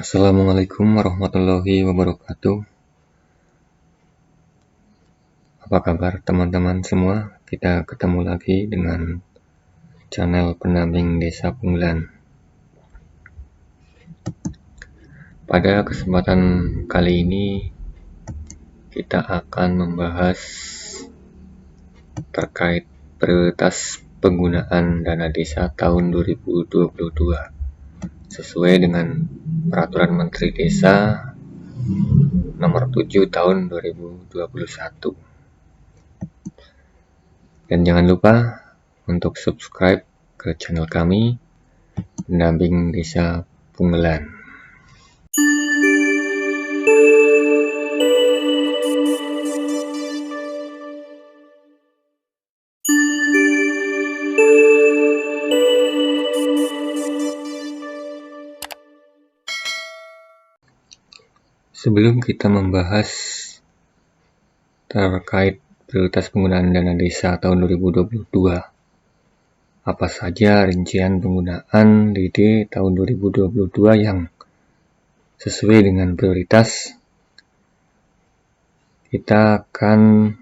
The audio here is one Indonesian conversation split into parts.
Assalamualaikum warahmatullahi wabarakatuh. Apa kabar teman-teman semua? Kita ketemu lagi dengan channel pendamping Desa Punggelan. Pada kesempatan kali ini kita akan membahas terkait prioritas penggunaan dana desa tahun 2022 sesuai dengan Peraturan Menteri Desa Nomor 7 Tahun 2021. Dan jangan lupa untuk subscribe ke channel kami Pendamping Desa Punggelan. Sebelum kita membahas terkait prioritas penggunaan dana desa tahun 2022, apa saja rincian penggunaan DD tahun 2022 yang sesuai dengan prioritas, kita akan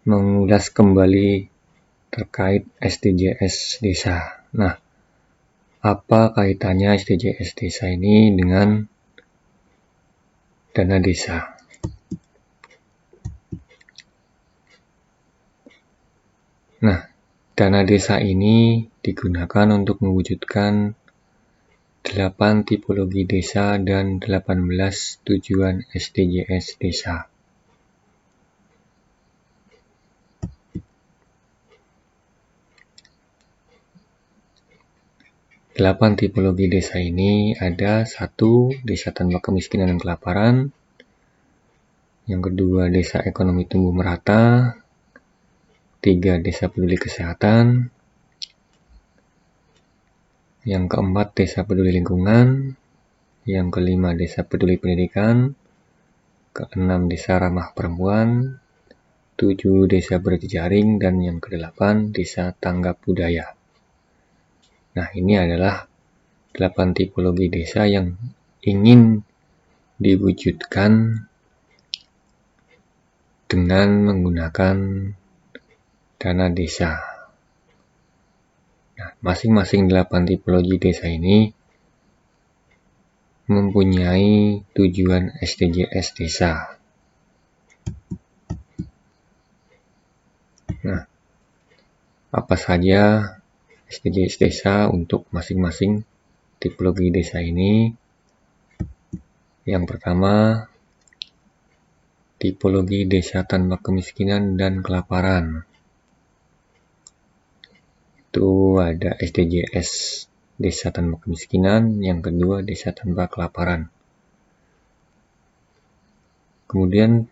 mengulas kembali terkait SDGs desa. Nah, apa kaitannya SDGs desa ini dengan dana desa? Nah, dana desa ini digunakan untuk mewujudkan 8 tipologi desa dan 18 tujuan SDGs desa. Delapan tipologi desa ini ada: 1. Desa tanpa kemiskinan dan kelaparan. Yang kedua, desa ekonomi tumbuh merata. 3. Desa peduli kesehatan. Yang keempat, desa peduli lingkungan. Yang kelima, desa peduli pendidikan. Keenam, desa ramah perempuan. 7. Desa berjejaring. Dan yang kedelapan, desa tanggap budaya. Nah, ini adalah 8 tipologi desa yang ingin diwujudkan dengan menggunakan dana desa. Nah, masing-masing 8 tipologi desa ini mempunyai tujuan SDGs desa. Nah, apa saja SDGs desa untuk masing-masing tipologi desa ini? Yang pertama, tipologi desa tanpa kemiskinan dan kelaparan. Itu ada SDGs desa tanpa kemiskinan, yang kedua desa tanpa kelaparan. Kemudian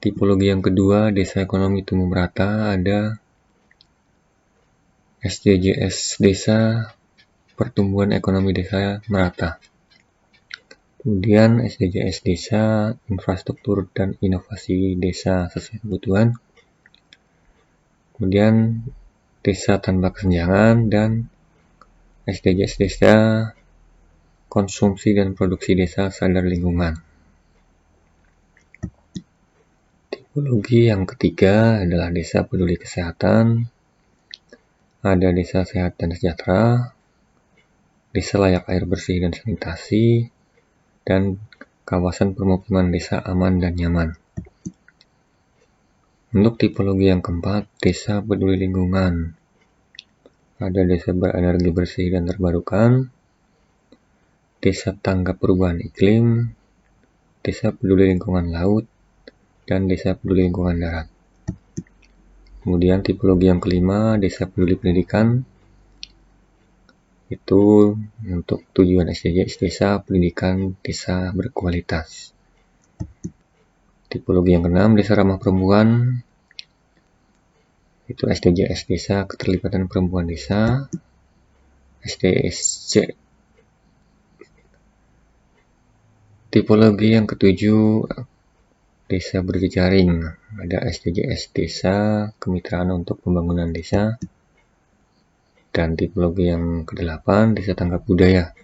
tipologi yang kedua, desa ekonomi tumbuh merata, ada SDGs desa pertumbuhan ekonomi desa merata. Kemudian SDGs desa infrastruktur dan inovasi desa sesuai kebutuhan. Kemudian desa tanpa kesenjangan, dan SDGs desa konsumsi dan produksi desa sadar lingkungan. Tipologi yang ketiga adalah desa peduli kesehatan. Ada desa sehat dan sejahtera, desa layak air bersih dan sanitasi, dan kawasan permukiman desa aman dan nyaman. Untuk tipologi yang keempat, desa peduli lingkungan. Ada desa berenergi bersih dan terbarukan, desa tanggap perubahan iklim, desa peduli lingkungan laut, dan desa peduli lingkungan darat. Kemudian tipologi yang kelima, desa peduli pendidikan. Itu untuk tujuan SDGs desa pendidikan desa berkualitas. Tipologi yang keenam, desa ramah perempuan. Itu SDGs desa keterlibatan perempuan desa. SDSC. Tipologi yang ketujuh, desa berjejaring. Ada SDGs desa kemitraan untuk pembangunan desa. Dan tipologi yang kedelapan, desa tanggap budaya.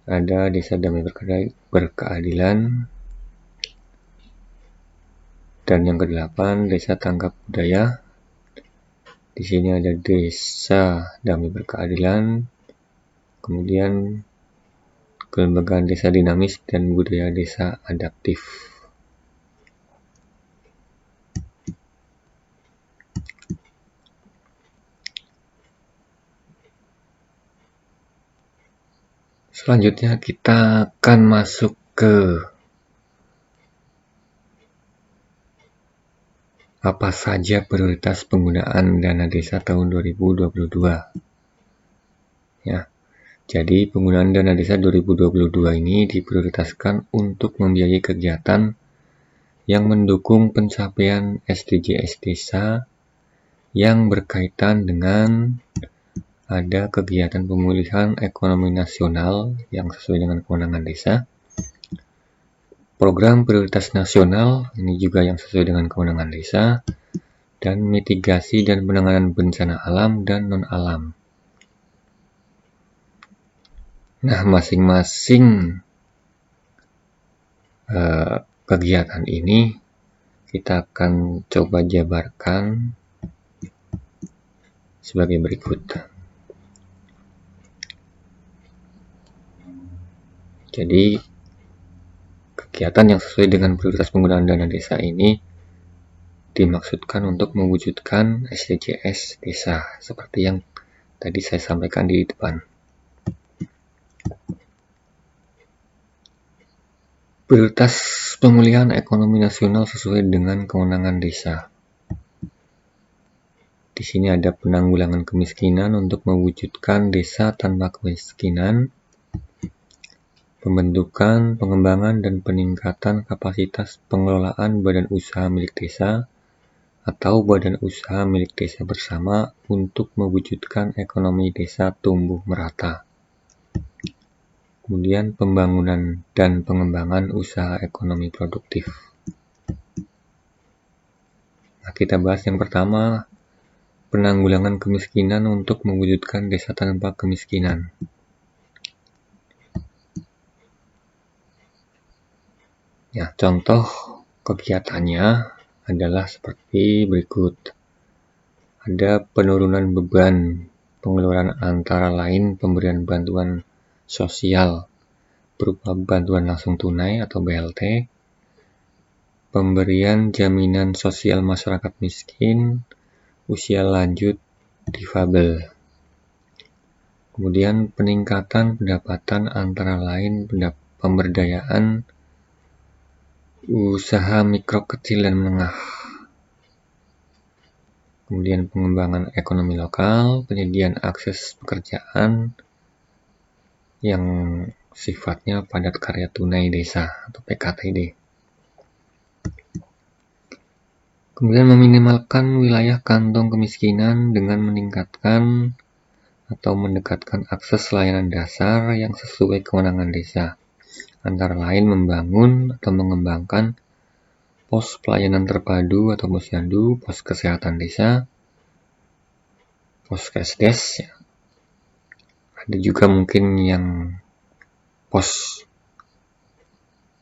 ada desa damai berkeadilan, dan yang ke-8 desa tanggap budaya. Di sini ada desa damai berkeadilan, kemudian kelembagaan desa dinamis dan budaya desa adaptif. Selanjutnya kita akan masuk ke apa saja prioritas penggunaan dana desa tahun 2022. Ya, jadi penggunaan dana desa 2022 ini diprioritaskan untuk membiayai kegiatan yang mendukung pencapaian SDGs desa yang berkaitan dengan ada kegiatan pemulihan ekonomi nasional yang sesuai dengan kewenangan desa, program prioritas nasional ini juga yang sesuai dengan kewenangan desa, dan mitigasi dan penanganan bencana alam dan non-alam. Nah, masing-masing kegiatan ini kita akan coba jabarkan sebagai berikut. Jadi, kegiatan yang sesuai dengan prioritas penggunaan dana desa ini dimaksudkan untuk mewujudkan SDGs desa, seperti yang tadi saya sampaikan di depan. Prioritas pemulihan ekonomi nasional sesuai dengan kewenangan desa. Di sini ada penanggulangan kemiskinan untuk mewujudkan desa tanpa kemiskinan, pembentukan, pengembangan, dan peningkatan kapasitas pengelolaan badan usaha milik desa atau badan usaha milik desa bersama untuk mewujudkan ekonomi desa tumbuh merata. Kemudian pembangunan dan pengembangan usaha ekonomi produktif. Nah, kita bahas yang pertama, penanggulangan kemiskinan untuk mewujudkan desa tanpa kemiskinan. Ya, contoh kegiatannya adalah seperti berikut. Ada penurunan beban pengeluaran antara lain pemberian bantuan sosial berupa bantuan langsung tunai atau BLT, pemberian jaminan sosial masyarakat miskin, usia lanjut, difabel. Kemudian peningkatan pendapatan antara lain pemberdayaan usaha mikro, kecil, dan menengah. Kemudian pengembangan ekonomi lokal, penyediaan akses pekerjaan yang sifatnya padat karya tunai desa atau PKTD. Kemudian meminimalkan wilayah kantong kemiskinan dengan meningkatkan atau mendekatkan akses layanan dasar yang sesuai kewenangan desa, antara lain membangun atau mengembangkan pos pelayanan terpadu atau posyandu, pos kesehatan desa, pos kesdes, ya. Ada juga mungkin yang pos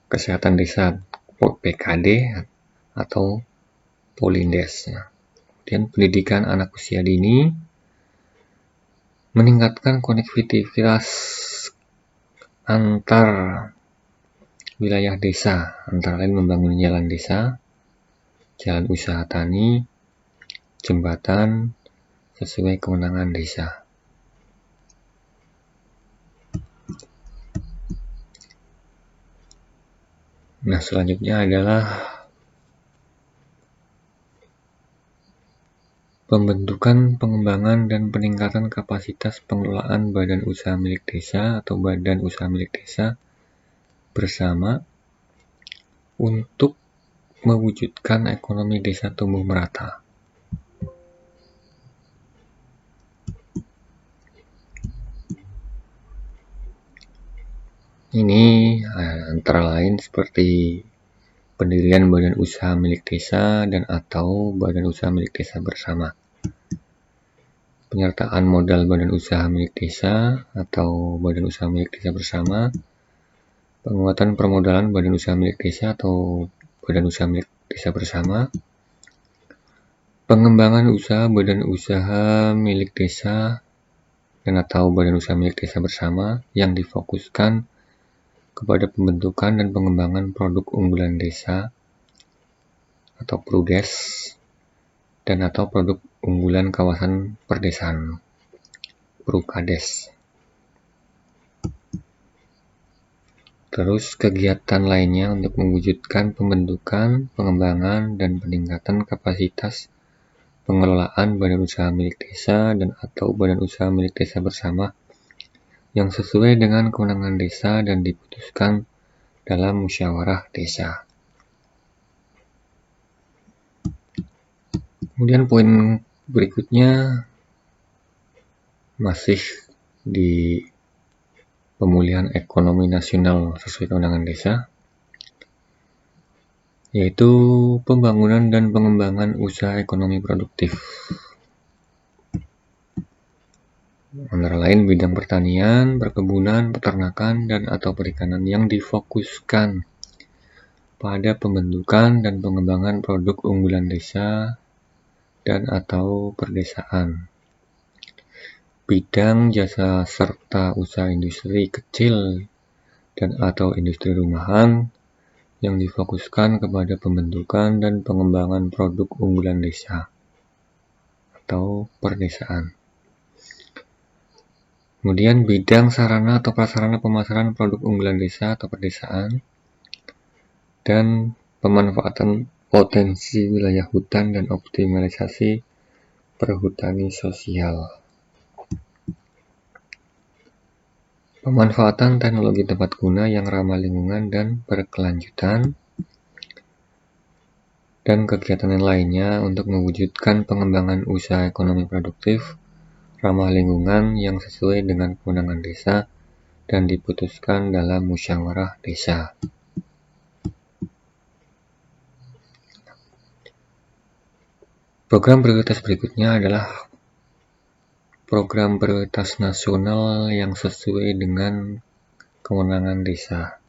kesehatan desa PKD atau Polindes. Ya. Kemudian pendidikan anak usia dini, meningkatkan konektivitas antar wilayah desa, antara lain membangun jalan desa, jalan usaha tani, jembatan sesuai kewenangan desa. Nah, selanjutnya adalah pembentukan, pengembangan, dan peningkatan kapasitas pengelolaan badan usaha milik desa atau badan usaha milik desa bersama untuk mewujudkan ekonomi desa tumbuh merata. Ini antara lain seperti pendirian badan usaha milik desa dan atau badan usaha milik desa bersama. penyertaan modal badan usaha milik desa atau badan usaha milik desa bersama, penguatan permodalan badan usaha milik desa atau badan usaha milik desa bersama, pengembangan usaha badan usaha milik desa dan atau badan usaha milik desa bersama yang difokuskan kepada pembentukan dan pengembangan produk unggulan desa atau PRUDES dan atau produk unggulan kawasan perdesaan PRUKADES. Terus kegiatan lainnya untuk mewujudkan pembentukan, pengembangan, dan peningkatan kapasitas pengelolaan badan usaha milik desa dan atau badan usaha milik desa bersama yang sesuai dengan kewenangan desa dan diputuskan dalam musyawarah desa. Kemudian poin berikutnya masih di pemulihan ekonomi nasional sesuai kewenangan desa, yaitu pembangunan dan pengembangan usaha ekonomi produktif. Antara lain bidang pertanian, perkebunan, peternakan, dan atau perikanan yang difokuskan pada pembentukan dan pengembangan produk unggulan desa dan atau perdesaan. Bidang jasa serta usaha industri kecil dan atau industri rumahan yang difokuskan kepada pembentukan dan pengembangan produk unggulan desa atau perdesaan. Kemudian bidang sarana atau prasarana pemasaran produk unggulan desa atau perdesaan dan pemanfaatan potensi wilayah hutan dan optimalisasi perhutani sosial. Pemanfaatan teknologi tepat guna yang ramah lingkungan dan berkelanjutan, dan kegiatan lainnya untuk mewujudkan pengembangan usaha ekonomi produktif, ramah lingkungan yang sesuai dengan kewenangan desa dan diputuskan dalam musyawarah desa. Program prioritas berikutnya adalah program prioritas nasional yang sesuai dengan kewenangan desa.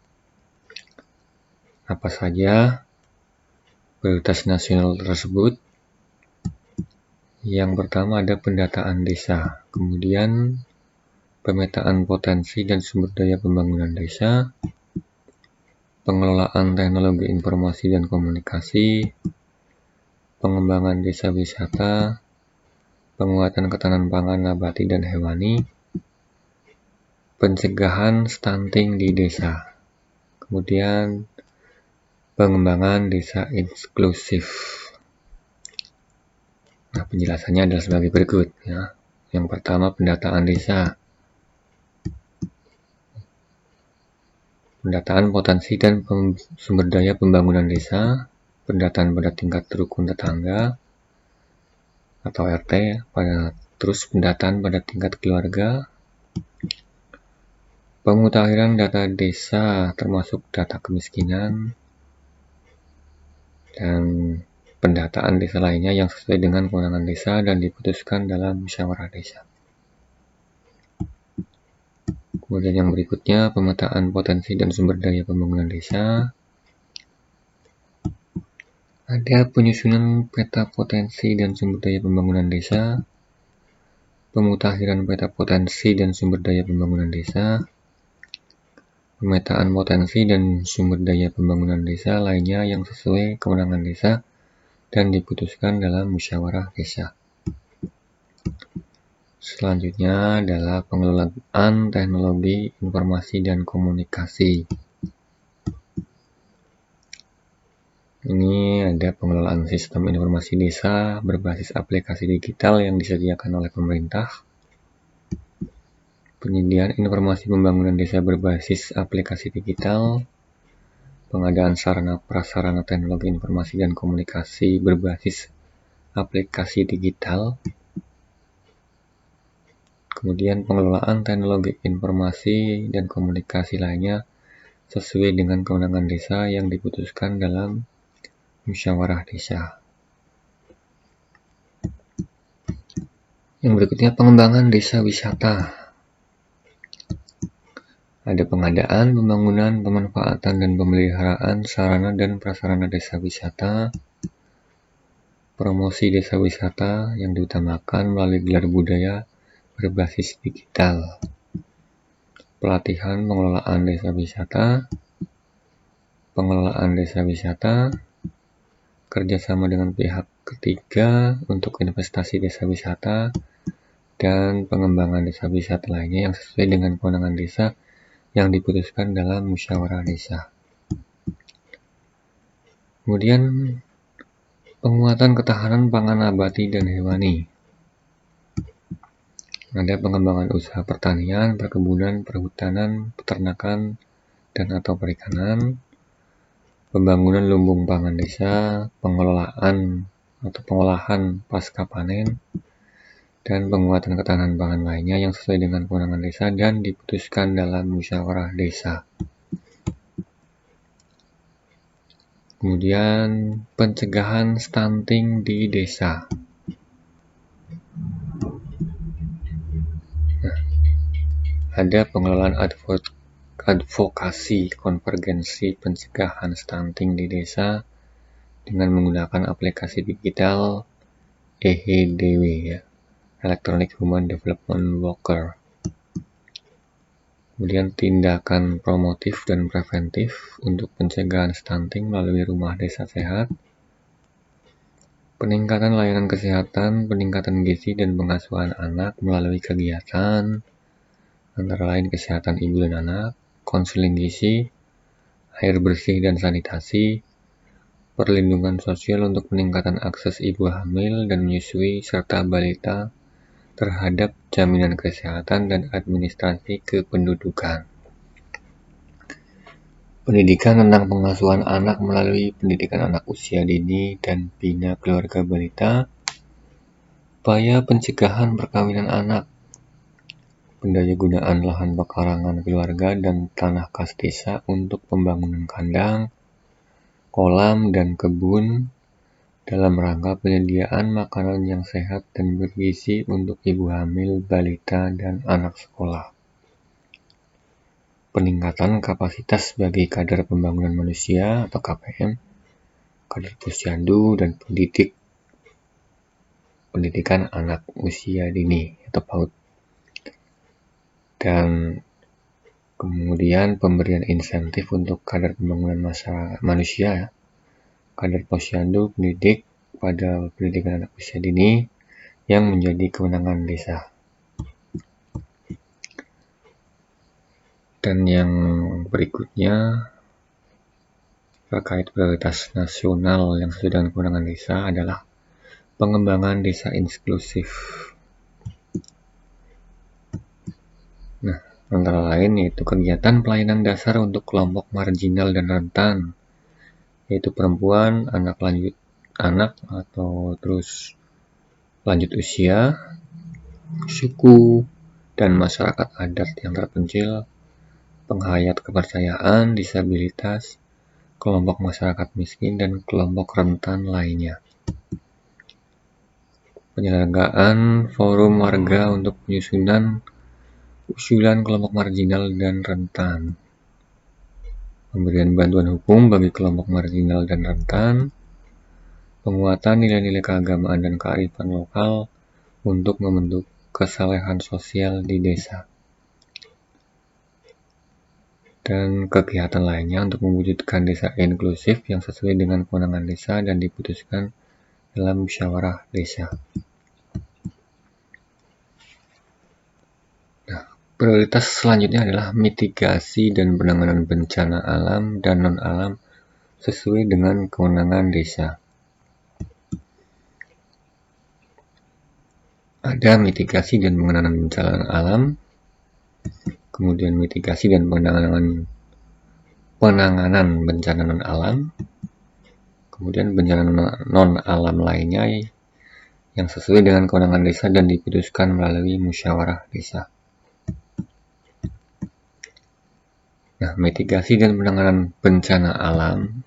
Apa saja prioritas nasional tersebut? Yang pertama ada pendataan desa, kemudian pemetaan potensi dan sumber daya pembangunan desa, pengelolaan teknologi informasi dan komunikasi, pengembangan desa wisata, penguatan ketahanan pangan nabati dan hewani, pencegahan stunting di desa, kemudian pengembangan desa inklusif. Nah, penjelasannya adalah sebagai berikut ya. Yang pertama pendataan desa. Pendataan potensi dan sumber daya pembangunan desa, pendataan pada tingkat rukun tetangga atau RT, terus pendataan pada tingkat keluarga, pemutahiran data desa termasuk data kemiskinan, dan pendataan desa lainnya yang sesuai dengan kewenangan desa dan diputuskan dalam musyawarah desa. Kemudian yang berikutnya pemetaan potensi dan sumber daya pembangunan desa. Ada penyusunan peta potensi dan sumber daya pembangunan desa, pemutakhiran peta potensi dan sumber daya pembangunan desa, pemetaan potensi dan sumber daya pembangunan desa lainnya yang sesuai kewenangan desa dan diputuskan dalam musyawarah desa. Selanjutnya adalah pengelolaan teknologi informasi dan komunikasi. Ini ada pengelolaan sistem informasi desa berbasis aplikasi digital yang disediakan oleh pemerintah, penyediaan informasi pembangunan desa berbasis aplikasi digital, pengadaan sarana prasarana teknologi informasi dan komunikasi berbasis aplikasi digital, kemudian pengelolaan teknologi informasi dan komunikasi lainnya sesuai dengan kewenangan desa yang diputuskan dalam musyawarah desa. Yang berikutnya pengembangan desa wisata. Ada pengadaan, pembangunan, pemanfaatan, dan pemeliharaan sarana dan prasarana desa wisata. Promosi desa wisata yang diutamakan melalui gelar budaya berbasis digital. Pelatihan pengelolaan desa wisata. Pengelolaan desa wisata. Kerjasama dengan pihak ketiga untuk investasi desa wisata. Dan pengembangan desa wisata lainnya yang sesuai dengan kewenangan desa yang diputuskan dalam musyawarah desa. Kemudian penguatan ketahanan pangan nabati dan hewani. Ada pengembangan usaha pertanian, perkebunan, perhutanan, peternakan, dan atau perikanan, pembangunan lumbung pangan desa, pengelolaan atau pengolahan pasca panen, dan penguatan ketahanan pangan lainnya yang sesuai dengan kewenangan desa dan diputuskan dalam musyawarah desa. Kemudian pencegahan stunting di desa. Ada pengelolaan advokasi konvergensi pencegahan stunting di desa dengan menggunakan aplikasi digital EHDW ya. Electronic Human Development Worker. Kemudian tindakan promotif dan preventif untuk pencegahan stunting melalui rumah desa sehat. Peningkatan layanan kesehatan, peningkatan gizi dan pengasuhan anak melalui kegiatan antara lain kesehatan ibu dan anak, konseling gizi, air bersih dan sanitasi, perlindungan sosial untuk peningkatan akses ibu hamil dan menyusui serta balita terhadap jaminan kesehatan dan administrasi kependudukan. Pendidikan tentang pengasuhan anak melalui pendidikan anak usia dini dan bina keluarga balita. Upaya pencegahan perkawinan anak. Pendayagunaan lahan pekarangan keluarga dan tanah kas desa untuk pembangunan kandang, kolam, dan kebun dalam rangka penyediaan makanan yang sehat dan bergizi untuk ibu hamil, balita, dan anak sekolah. Peningkatan kapasitas bagi kader pembangunan manusia atau KPM, kader posyandu, dan pendidikan anak usia dini atau PAUD. Dan kemudian pemberian insentif untuk kader pembangunan manusia, kader posyandu, pendidik pada pendidikan anak usia dini yang menjadi kewenangan desa. Dan yang berikutnya terkait prioritas nasional yang sesuai dengan kewenangan desa adalah pengembangan desa inklusif. Nah, antara lain yaitu kegiatan pelayanan dasar untuk kelompok marginal dan rentan, yaitu perempuan, anak atau terus lanjut usia, suku, dan masyarakat adat yang terpencil, penghayat kepercayaan, disabilitas, kelompok masyarakat miskin, dan kelompok rentan lainnya. Penyelenggaraan forum warga untuk penyusunan usulan kelompok marginal dan rentan. Pemberian bantuan hukum bagi kelompok marginal dan rentan. Penguatan nilai-nilai keagamaan dan kearifan lokal untuk membentuk kesalehan sosial di desa. Dan kegiatan lainnya untuk mewujudkan desa inklusif yang sesuai dengan kewenangan desa dan diputuskan dalam musyawarah desa. Nah, prioritas selanjutnya adalah mitigasi dan penanganan bencana alam dan non-alam sesuai dengan kewenangan desa. Ada mitigasi dan penanganan bencana alam, kemudian mitigasi dan penanganan bencana non-alam, kemudian bencana non-alam lainnya yang sesuai dengan kewenangan desa dan diputuskan melalui musyawarah desa. Nah, mitigasi dan penanganan bencana alam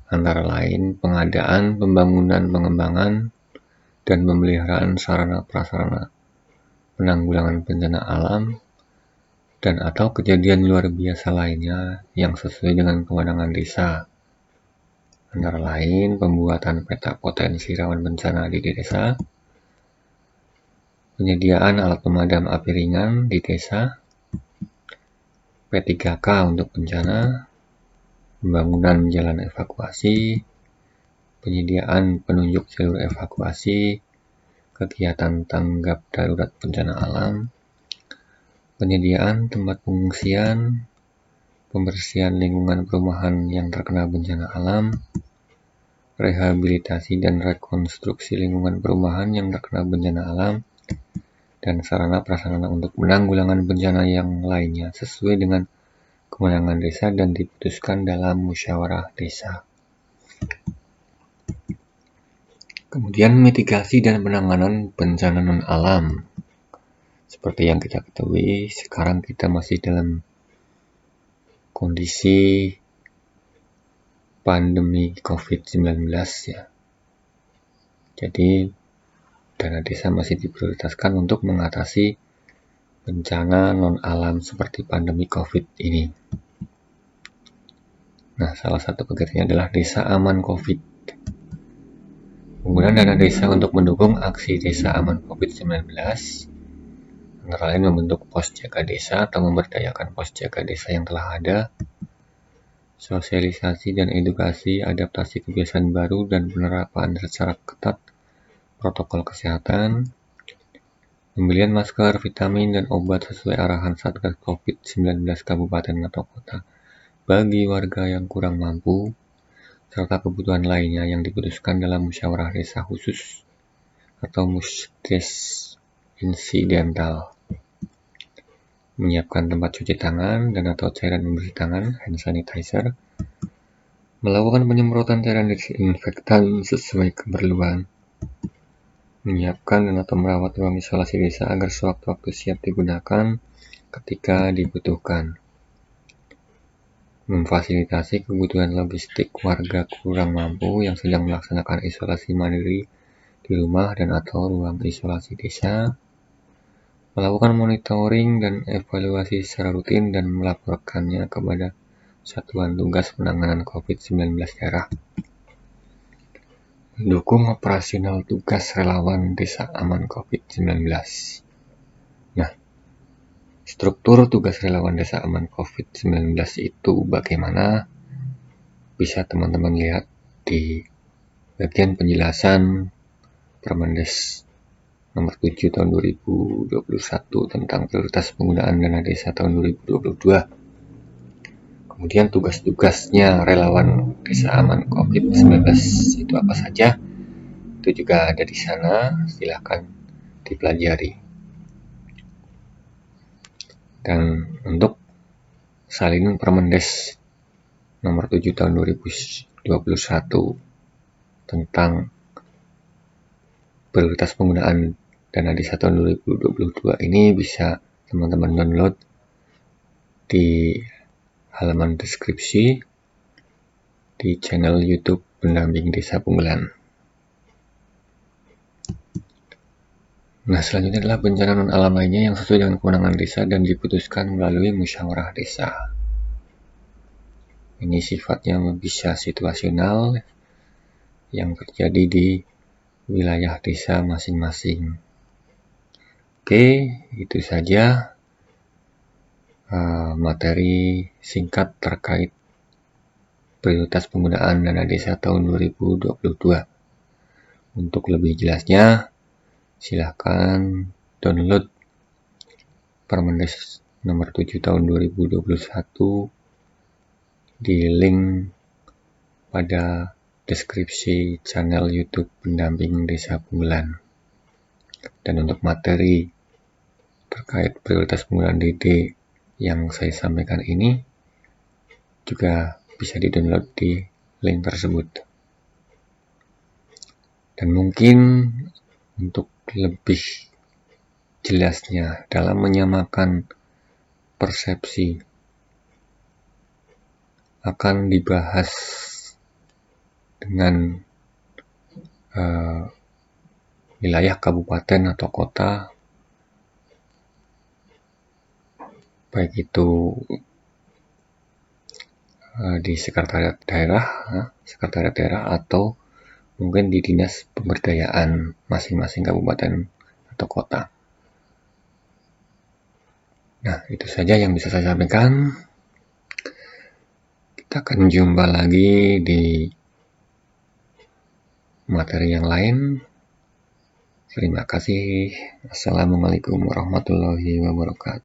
antara lain pengadaan, pembangunan, pengembangan, dan pemeliharaan sarana prasarana penanggulangan bencana alam dan atau kejadian luar biasa lainnya yang sesuai dengan kewenangan desa. Antara lain pembuatan peta potensi rawan bencana di desa, penyediaan alat pemadam api ringan di desa, P3K untuk bencana, pembangunan jalan evakuasi, penyediaan penunjuk jalur evakuasi, kegiatan tanggap darurat bencana alam, penyediaan tempat pengungsian, pembersihan lingkungan perumahan yang terkena bencana alam, rehabilitasi dan rekonstruksi lingkungan perumahan yang terkena bencana alam, dan sarana prasarana untuk penanggulangan bencana yang lainnya sesuai dengan kewenangan desa dan diputuskan dalam musyawarah desa. Kemudian mitigasi dan penanganan bencana non-alam. Seperti yang kita ketahui, sekarang kita masih dalam kondisi pandemi COVID-19 ya. Jadi dana desa masih diprioritaskan untuk mengatasi bencana non-alam seperti pandemi COVID ini. Nah, salah satu kegiatannya adalah Desa Aman COVID. Penggunaan dana desa untuk mendukung aksi Desa Aman COVID-19 antara lain membentuk pos jaga desa atau memberdayakan pos jaga desa yang telah ada, sosialisasi dan edukasi adaptasi kebiasaan baru dan penerapan secara ketat protokol kesehatan, pembelian masker, vitamin, dan obat sesuai arahan Satgas COVID-19 kabupaten atau kota bagi warga yang kurang mampu, serta kebutuhan lainnya yang diputuskan dalam musyawarah desa khusus atau musdes insidental. Menyiapkan tempat cuci tangan dan atau cairan pembersih tangan, hand sanitizer, melakukan penyemprotan cairan disinfektan sesuai keperluan, menyiapkan dan atau merawat ruang isolasi desa agar sewaktu-waktu siap digunakan ketika dibutuhkan, memfasilitasi kebutuhan logistik warga kurang mampu yang sedang melaksanakan isolasi mandiri di rumah dan atau ruang isolasi desa, melakukan monitoring dan evaluasi secara rutin dan melaporkannya kepada Satuan Tugas Penanganan COVID-19 daerah. Mendukung operasional tugas relawan Desa Aman COVID-19. Nah, struktur tugas relawan Desa Aman COVID-19 itu bagaimana? Bisa teman-teman lihat di bagian penjelasan Permendes nomor 7 tahun 2021 tentang prioritas penggunaan dana desa tahun 2022. Kemudian tugas-tugasnya relawan Desa Aman COVID-19 itu apa saja? Itu juga ada di sana, silahkan dipelajari. Dan untuk salinan Permendes nomor 7 tahun 2021 tentang prioritas penggunaan dana desa tahun 2022 ini bisa teman-teman download di halaman deskripsi di channel YouTube Pendamping Desa Punggelan. Nah, selanjutnya adalah bencana non-alam lainnya yang sesuai dengan kewenangan desa dan diputuskan melalui musyawarah desa. Ini sifatnya bisa situasional yang terjadi di wilayah desa masing-masing. Oke, itu saja materi singkat terkait prioritas penggunaan dana desa tahun 2022. Untuk lebih jelasnya, silahkan download Permendes nomor 7 tahun 2021 di link pada deskripsi channel YouTube Pendamping Desa Punggelan. Dan untuk materi terkait prioritas penggunaan DD yang saya sampaikan ini juga bisa di-download di link tersebut. Dan mungkin untuk lebih jelasnya dalam menyamakan persepsi akan dibahas dengan wilayah kabupaten atau kota, baik itu di sekretariat daerah atau mungkin di dinas pemberdayaan masing-masing kabupaten atau kota. Nah, itu saja yang bisa saya sampaikan. Kita akan jumpa lagi di materi yang lain. Terima kasih. Assalamualaikum warahmatullahi wabarakatuh.